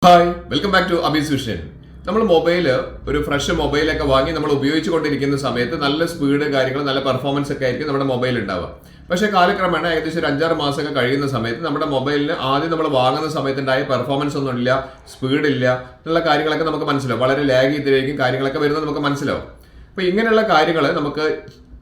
Hi welcome back to Abi's vision. നമ്മൾ ഒരു fresh മൊബൈലൊക്കെ വാങ്ങി നമ്മൾ ഉപയോഗിച്ചുകൊണ്ടിരിക്കുന്ന സമയത്ത് നല്ല സ്പീഡ് കാര്യങ്ങൾ നല്ല പെർഫോമൻസ് ഒക്കെ ആയിരിക്കും നമ്മുടെ മൊബൈൽ ഉണ്ടാവുക. പക്ഷേ കാലക്രമേണ ഏകദേശം ഒരു 5-6 മാസമൊക്കെ കഴിയുന്ന സമയത്ത് നമ്മുടെ മൊബൈലിന് ആദ്യം നമ്മൾ വാങ്ങുന്ന സമയത്ത് ഉണ്ടായ പെർഫോമൻസ് ഒന്നും ഇല്ല, സ്പീഡ് ഇല്ല എന്നുള്ള കാര്യങ്ങളൊക്കെ നമുക്ക് മനസ്സിലാവും. വളരെ ലാഗ് ചെയ്തിരിക്കും കാര്യങ്ങളൊക്കെ വരുന്നത് നമുക്ക് മനസ്സിലാവും. അപ്പോൾ ഇങ്ങനെയുള്ള കാര്യങ്ങൾ നമുക്ക്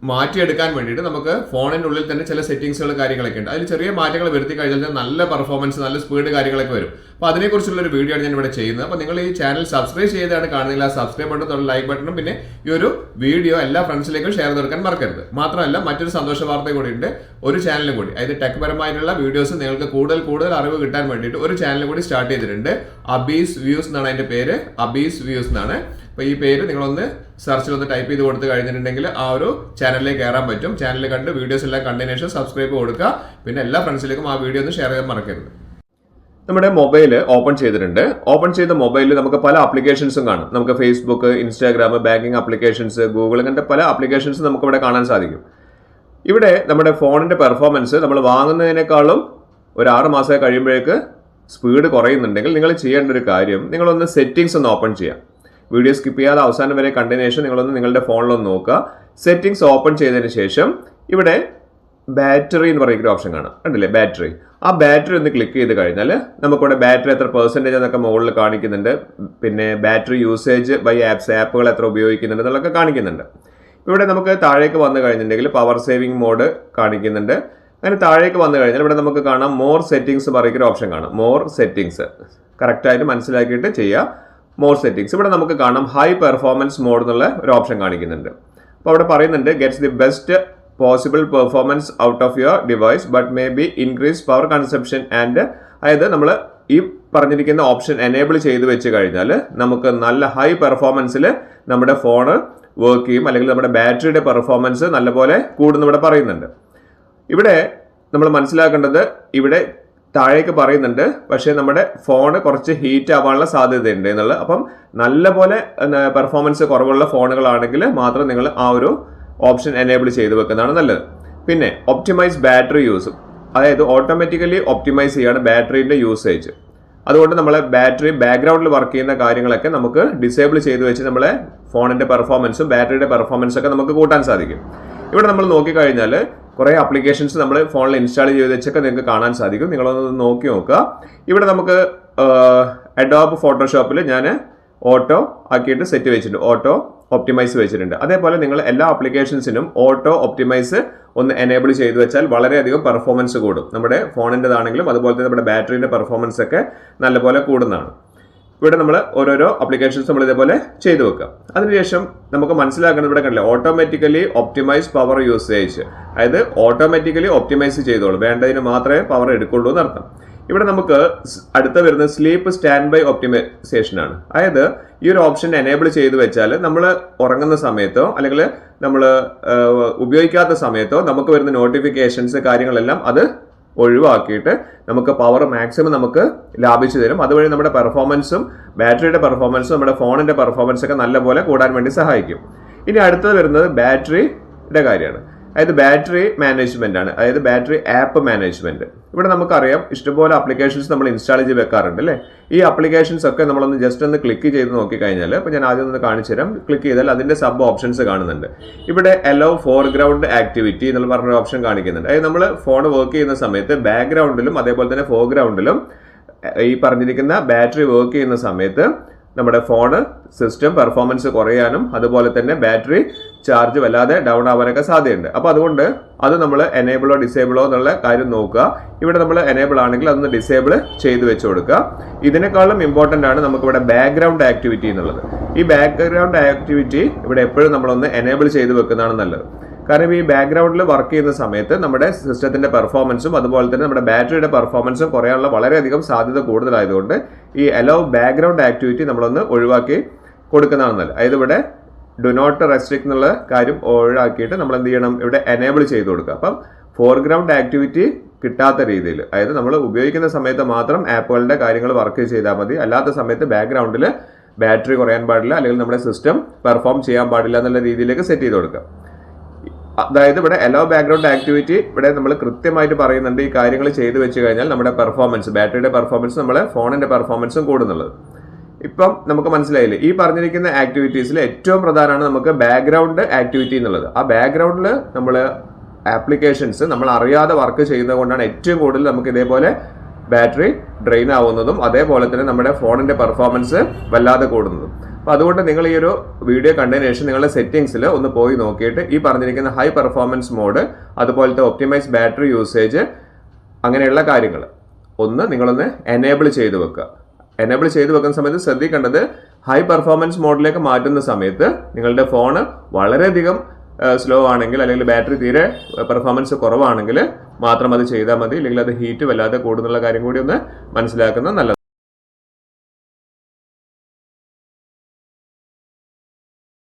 മാറ്റിയെടുക്കാൻ വേണ്ടിയിട്ട് നമുക്ക് ഫോണിൻ്റെ ഉള്ളിൽ തന്നെ ചില സെറ്റിംഗ്സുകൾ കാര്യങ്ങളൊക്കെ ഉണ്ട്. അതിൽ ചെറിയ മാറ്റങ്ങൾ വരുത്തി കഴിഞ്ഞാൽ നല്ല പെർഫോമൻസ് നല്ല സ്പീഡ് കാര്യങ്ങളൊക്കെ വരും. അപ്പോൾ അതിനെക്കുറിച്ചുള്ള ഒരു വീഡിയോ ആണ് ഞാൻ ഇവിടെ ചെയ്യുന്നത്. അപ്പോൾ നിങ്ങൾ ഈ ചാനൽ സബ്സ്ക്രൈബ് ചെയ്താണ് കാണുന്നില്ല, സബ്സ്ക്രൈബ് ബട്ടൺ ലൈക്ക് ബട്ടണും പിന്നെ ഈ ഒരു വീഡിയോ എല്ലാ ഫ്രണ്ട്സിലേക്കും ഷെയർ ചെയ്തെടുക്കാൻ മറക്കരുത്. മാത്രമല്ല മറ്റൊരു സന്തോഷ വാർത്ത കൂടി ഉണ്ട്, ഒരു ചാനലും കൂടി, അതായത് ടെക് പരമായിട്ടുള്ള വീഡിയോസ് നിങ്ങൾക്ക് കൂടുതൽ അറിവ് കിട്ടാൻ വേണ്ടിയിട്ട് ഒരു ചാനൽ കൂടി സ്റ്റാർട്ട് ചെയ്തിട്ടുണ്ട്. അബീസ് വ്യൂസ് എന്നാണ് അതിന്റെ പേര്, അബീസ് വ്യൂസ് എന്നാണ്. അപ്പോൾ ഈ പേര് നിങ്ങളൊന്ന് സെർച്ചിലൊന്ന് ടൈപ്പ് ചെയ്ത് കൊടുത്ത് കഴിഞ്ഞിട്ടുണ്ടെങ്കിൽ ആ ഒരു ചാനലിലേക്ക് കയറാൻ പറ്റും. ചാനൽ കണ്ട് വീഡിയോസ് എല്ലാം കണ്ടതിന് ശേഷം സബ്സ്ക്രൈബ് കൊടുക്കുക. പിന്നെ എല്ലാ ഫ്രണ്ട്സിലേക്കും ആ വീഡിയോ ഒന്ന് ഷെയർ ചെയ്യാൻ മറക്കരുത്. നമ്മുടെ മൊബൈൽ ഓപ്പൺ ചെയ്തിട്ടുണ്ട്. ഓപ്പൺ ചെയ്ത മൊബൈലിൽ നമുക്ക് പല ആപ്ലിക്കേഷൻസും കാണും. നമുക്ക് Facebook, Instagram, banking applications, Google, അങ്ങനത്തെ പല ആപ്ലിക്കേഷൻസ് നമുക്ക് ഇവിടെ കാണാൻ സാധിക്കും. ഇവിടെ നമ്മുടെ ഫോണിന്റെ പെർഫോമൻസ് നമ്മൾ വാങ്ങുന്നതിനേക്കാളും ഒരു 6 മാസം കഴിയുമ്പോഴേക്ക് സ്പീഡ് കുറയുന്നുണ്ടെങ്കിൽ നിങ്ങൾ ചെയ്യേണ്ട ഒരു കാര്യം, നിങ്ങളൊന്ന് സെറ്റിംഗ്സ് ഒന്ന് ഓപ്പൺ ചെയ്യാം. വീഡിയോ സ്കിപ്പ് ചെയ്യാതെ അവസാനം വരെ കണ്ടതിന് ശേഷം നിങ്ങളൊന്ന് നിങ്ങളുടെ ഫോണിലൊന്ന് നോക്കുക. സെറ്റിംഗ്സ് ഓപ്പൺ ചെയ്തതിന് ശേഷം ഇവിടെ ബാറ്ററി എന്ന് പറയുന്ന ഓപ്ഷൻ കാണാം, കണ്ടില്ലേ ബാറ്ററി. ആ ബാറ്ററി ഒന്ന് ക്ലിക്ക് ചെയ്ത് കഴിഞ്ഞാൽ നമുക്കിവിടെ ബാറ്ററി എത്ര പെർസെൻറ്റേജ് എന്നൊക്കെ മുകളിൽ കാണിക്കുന്നുണ്ട്. പിന്നെ ബാറ്ററി യൂസേജ് ബൈ ആപ്പുകൾ എത്ര ഉപയോഗിക്കുന്നുണ്ട് എന്നുള്ളതൊക്കെ കാണിക്കുന്നുണ്ട്. ഇവിടെ നമുക്ക് താഴേക്ക് വന്നു കഴിഞ്ഞിട്ടുണ്ടെങ്കിൽ പവർ സേവിങ് മോഡ് കാണിക്കുന്നുണ്ട്. അങ്ങനെ താഴേക്ക് വന്നു കഴിഞ്ഞാൽ ഇവിടെ നമുക്ക് കാണാം മോർ സെറ്റിംഗ്സ് പറയുന്ന ഓപ്ഷൻ കാണാം. മോർ സെറ്റിംഗ്സ് കറക്റ്റായിട്ട് മനസ്സിലാക്കിയിട്ട് ചെയ്യുക. മോർ സെറ്റിംഗ്സ് ഇവിടെ നമുക്ക് കാണാം ഹൈ പെർഫോമൻസ് മോഡ് എന്നുള്ള ഒരു ഓപ്ഷൻ കാണിക്കുന്നുണ്ട്. അപ്പോൾ അവിടെ പറയുന്നുണ്ട് gets the best possible performance out of your device but may be increase power consumption and, അതായത് നമ്മൾ ഈ പറഞ്ഞിരിക്കുന്ന ഓപ്ഷൻ എനേബിൾ ചെയ്ത് വെച്ച് കഴിഞ്ഞാൽ നമുക്ക് നല്ല ഹൈ പെർഫോമൻസിൽ നമ്മുടെ ഫോണ് വർക്ക് ചെയ്യും, അല്ലെങ്കിൽ നമ്മുടെ ബാറ്ററിയുടെ പെർഫോമൻസ് നല്ലപോലെ കൂടുന്നു ഇവിടെ പറയുന്നുണ്ട്. ഇവിടെ നമ്മൾ മനസ്സിലാക്കേണ്ടത് ഇവിടെ താഴേക്ക് പറയുന്നുണ്ട്, പക്ഷേ നമ്മുടെ ഫോണ് കുറച്ച് ഹീറ്റ് ആവാനുള്ള സാധ്യതയുണ്ട് എന്നുള്ളത്. അപ്പം നല്ലപോലെ പെർഫോമൻസ് കുറവുള്ള ഫോണുകളാണെങ്കിൽ മാത്രം നിങ്ങൾ ആ ഒരു ഓപ്ഷൻ എനേബിൾ ചെയ്ത് വെക്കുന്നതാണ് നല്ലത്. പിന്നെ ഒപ്റ്റിമൈസ് ബാറ്ററി യൂസ്, അതായത് ഓട്ടോമാറ്റിക്കലി ഒപ്റ്റിമൈസ് ചെയ്യാണ് ബാറ്ററിയുടെ യൂസേജ്. അതുകൊണ്ട് നമ്മളെ ബാറ്ററി ബാക്ക്ഗ്രൗണ്ടിൽ വർക്ക് ചെയ്യുന്ന കാര്യങ്ങളൊക്കെ നമുക്ക് ഡിസേബിൾ ചെയ്ത് വെച്ച് നമ്മളെ ഫോണിന്റെ പെർഫോമൻസും ബാറ്ററിയുടെ പെർഫോമൻസും ഒക്കെ നമുക്ക് കൂട്ടാൻ സാധിക്കും. ഇവിടെ നമ്മൾ നോക്കിക്കഴിഞ്ഞാൽ കുറേ ആപ്ലിക്കേഷൻസ് നമ്മൾ ഫോണിൽ ഇൻസ്റ്റാൾ ചെയ്ത് വെച്ചൊക്കെ നിങ്ങൾക്ക് കാണാൻ സാധിക്കും. നിങ്ങളൊന്ന് നോക്കി നോക്കുക. ഇവിടെ നമുക്ക് അഡോബ് ഫോട്ടോഷോപ്പിൽ ഞാൻ ഓട്ടോ ആക്കിയിട്ട് സെറ്റ് വെച്ചിട്ടുണ്ട്, ഓട്ടോ ഒപ്റ്റിമൈസ് വെച്ചിട്ടുണ്ട്. അതേപോലെ നിങ്ങൾ എല്ലാ ആപ്ലിക്കേഷൻസിനും ഓട്ടോ ഒപ്റ്റിമൈസ് ഒന്ന് എനേബിൾ ചെയ്ത് വെച്ചാൽ വളരെയധികം പെർഫോമൻസ് കൂടും. നമ്മുടെ ഫോണിൻ്റെതാണെങ്കിലും അതുപോലെ തന്നെ നമ്മുടെ ബാറ്ററിയുടെ പെർഫോമൻസ് ഒക്കെ നല്ലപോലെ കൂടുന്നതാണ്. ഇവിടെ നമ്മൾ ഓരോരോ ആപ്ലിക്കേഷൻസ് നമ്മൾ ഇതേപോലെ ചെയ്തു വെക്കുക. അതിനുശേഷം നമുക്ക് മനസ്സിലാക്കേണ്ടത് ഇവിടെ കണ്ടില്ല, ഓട്ടോമാറ്റിക്കലി ഒപ്റ്റിമൈസ് പവർ യൂസേജ്, അതായത് ഓട്ടോമാറ്റിക്കലി ഒപ്റ്റിമൈസ് ചെയ്തോളൂ, വേണ്ടതിന് മാത്രമേ പവർ എടുക്കുള്ളൂ എന്നർത്ഥം. ഇവിടെ നമുക്ക് അടുത്ത വരുന്നത് സ്ലീപ്പ് സ്റ്റാൻഡ് ബൈ ഒപ്റ്റിമൈസേഷൻ ആണ്. അതായത് ഈ ഒരു ഓപ്ഷൻ എനേബിൾ ചെയ്ത് വെച്ചാൽ നമ്മൾ ഉറങ്ങുന്ന സമയത്തോ അല്ലെങ്കിൽ നമ്മൾ ഉപയോഗിക്കാത്ത സമയത്തോ നമുക്ക് വരുന്ന നോട്ടിഫിക്കേഷൻസ് കാര്യങ്ങളെല്ലാം അത് ഒഴിവാക്കിയിട്ട് നമുക്ക് പവർ മാക്സിമം നമുക്ക് ലാഭിച്ചു തരും. അതുവഴി നമ്മുടെ പെർഫോമൻസും ബാറ്ററിയുടെ പെർഫോമൻസും നമ്മുടെ ഫോണിന്റെ പെർഫോമൻസ് ഒക്കെ നല്ലപോലെ കൂടാൻ വേണ്ടി സഹായിക്കും. ഇനി അടുത്തത് വരുന്നത് ബാറ്ററിയുടെ കാര്യമാണ്, അതായത് ബാറ്ററി മാനേജ്മെന്റ് ആണ്, അതായത് ബാറ്ററി ആപ്പ് മാനേജ്മെന്റ്. ഇവിടെ നമുക്കറിയാം ഇഷ്ടംപോലെ ആപ്ലിക്കേഷൻസ് നമ്മൾ ഇൻസ്റ്റാൾ ചെയ്ത് വെക്കാറുണ്ട് അല്ലേ. ഈ ആപ്ലിക്കേഷൻസ് ഒക്കെ നമ്മളൊന്ന് ജസ്റ്റ് ഒന്ന് ക്ലിക്ക് ചെയ്ത് നോക്കിക്കഴിഞ്ഞാൽ, അപ്പോൾ ഞാൻ ആദ്യം ഒന്ന് കാണിച്ചു തരാം. ക്ലിക്ക് ചെയ്താൽ അതിന്റെ സബ് ഓപ്ഷൻസ് കാണുന്നുണ്ട്. ഇവിടെ അലോ ഫോർഗ്രൗണ്ട് ആക്ടിവിറ്റി എന്നുള്ള പറഞ്ഞൊരു ഓപ്ഷൻ കാണിക്കുന്നുണ്ട്. അതായത് നമ്മൾ ഫോൺ വർക്ക് ചെയ്യുന്ന സമയത്ത് ബാക്ക്ഗ്രൗണ്ടിലും അതേപോലെ തന്നെ ഫോർഗ്രൗണ്ടിലും ഈ പറഞ്ഞിരിക്കുന്ന ബാറ്ററി വർക്ക് ചെയ്യുന്ന സമയത്ത് നമ്മുടെ ഫോണ് സിസ്റ്റം പെർഫോമൻസ് കുറയാനും അതുപോലെ തന്നെ ബാറ്ററി ചാർജ് വല്ലാതെ ഡൗൺ ആവാനൊക്കെ സാധ്യതയുണ്ട്. അപ്പോൾ അതുകൊണ്ട് അത് നമ്മൾ എനേബിളോ ഡിസേബിളോ എന്നുള്ള കാര്യം നോക്കുക. ഇവിടെ നമ്മൾ എനേബിൾ ആണെങ്കിൽ അതൊന്ന് ഡിസേബിൾ ചെയ്ത് വെച്ച് കൊടുക്കുക. ഇതിനേക്കാളും ഇമ്പോർട്ടൻ്റ് ആണ് നമുക്കിവിടെ ബാക്ക്ഗ്രൗണ്ട് ആക്ടിവിറ്റി എന്നുള്ളത്. ഈ ബാക്ക്ഗ്രൗണ്ട് ആക്ടിവിറ്റി ഇവിടെ എപ്പോഴും നമ്മളൊന്ന് എനേബിൾ ചെയ്ത് വെക്കുന്നതാണ് നല്ലത്. കാരണം ഈ ബാക്ക്ഗ്രൗണ്ടിൽ വർക്ക് ചെയ്യുന്ന സമയത്ത് നമ്മുടെ സിസ്റ്റത്തിന്റെ പെർഫോമൻസും അതുപോലെ തന്നെ നമ്മുടെ ബാറ്ററിയുടെ പെർഫോമൻസും കുറയാനുള്ള വളരെയധികം സാധ്യത കൂടുതലായതുകൊണ്ട് ഈ അലോ ബാക്ക്ഗ്രൗണ്ട് ആക്ടിവിറ്റി നമ്മളൊന്ന് ഒഴിവാക്കി കൊടുക്കുന്നതാണ് നല്ലത്. അതായത് ഇവിടെ ഡു നോട്ട് റെസ്ട്രിക്ട് എന്നുള്ള കാര്യം ഒഴിവാക്കിയിട്ട് നമ്മൾ എന്ത് ചെയ്യണം, ഇവിടെ എനേബിൾ ചെയ്ത് കൊടുക്കുക. അപ്പം ഫോർഗ്രൗണ്ട് ആക്ടിവിറ്റി കിട്ടാത്ത രീതിയിൽ, അതായത് നമ്മൾ ഉപയോഗിക്കുന്ന സമയത്ത് മാത്രം ആപ്പുകളുടെ കാര്യങ്ങൾ വർക്ക് ചെയ്താൽ മതി, അല്ലാത്ത സമയത്ത് ബാക്ക്ഗ്രൗണ്ടിൽ ബാറ്ററി കുറയാൻ പാടില്ല അല്ലെങ്കിൽ നമ്മുടെ സിസ്റ്റം പെർഫോം ചെയ്യാൻ പാടില്ല എന്നുള്ള രീതിയിലേക്ക് സെറ്റ് ചെയ്ത് കൊടുക്കുക. അതായത് ഇവിടെ അലോ ബാക്ക്ഗ്രൗണ്ട് ആക്ടിവിറ്റി ഇവിടെ നമ്മൾ കൃത്യമായിട്ട് പറയുന്നുണ്ട്. ഈ കാര്യങ്ങൾ ചെയ്തു വെച്ച് കഴിഞ്ഞാൽ നമ്മുടെ പെർഫോമൻസ്, ബാറ്ററിയുടെ പെർഫോമൻസ്, നമ്മുടെ ഫോണിന്റെ പെർഫോമൻസും കൂടുന്നുള്ളത്. ഇപ്പം നമുക്ക് മനസ്സിലായില്ലേ, ഈ പറഞ്ഞിരിക്കുന്ന ആക്ടിവിറ്റീസിൽ ഏറ്റവും പ്രധാനമാണ് നമുക്ക് ബാക്ക്ഗ്രൗണ്ട് ആക്ടിവിറ്റി എന്നുള്ളത്. ആ ബാക്ക്ഗ്രൗണ്ടിൽ നമ്മൾ ആപ്ലിക്കേഷൻസ് നമ്മൾ അറിയാതെ വർക്ക് ചെയ്യുന്നത് കൊണ്ടാണ് ഏറ്റവും കൂടുതൽ നമുക്ക് ഇതേപോലെ ബാറ്ററി ഡ്രെയിൻ ആവുന്നതും അതേപോലെ തന്നെ നമ്മുടെ ഫോണിന്റെ പെർഫോമൻസ് വല്ലാതെ കൂടുന്നതും. അപ്പോൾ അതുകൊണ്ട് നിങ്ങൾ ഈ ഒരു വീഡിയോ കണ്ടതിന് ശേഷം നിങ്ങളുടെ സെറ്റിംഗ്സിൽ ഒന്ന് പോയി നോക്കിയിട്ട് ഈ പറഞ്ഞിരിക്കുന്ന ഹൈ പെർഫോമൻസ് മോഡ്, അതുപോലത്തെ ഒപ്റ്റിമൈസ് ബാറ്ററി യൂസേജ്, അങ്ങനെയുള്ള കാര്യങ്ങൾ നിങ്ങളൊന്ന് എനേബിൾ ചെയ്ത് വെക്കുക. എനേബിൾ ചെയ്ത് വെക്കുന്ന സമയത്ത് ശ്രദ്ധിക്കേണ്ടത്, ഹൈ പെർഫോമൻസ് മോഡിലേക്ക് മാറ്റുന്ന സമയത്ത് നിങ്ങളുടെ ഫോണ് വളരെയധികം സ്ലോ ആണെങ്കിൽ അല്ലെങ്കിൽ ബാറ്ററി തീരെ പെർഫോമൻസ് കുറവാണെങ്കിൽ മാത്രം അത് ചെയ്താൽ മതി. അല്ലെങ്കിൽ അത് ഹീറ്റ് വല്ലാതെ കൂടുന്നുള്ള കാര്യം കൂടി ഒന്ന് മനസ്സിലാക്കുന്നത് നല്ലതാണ്.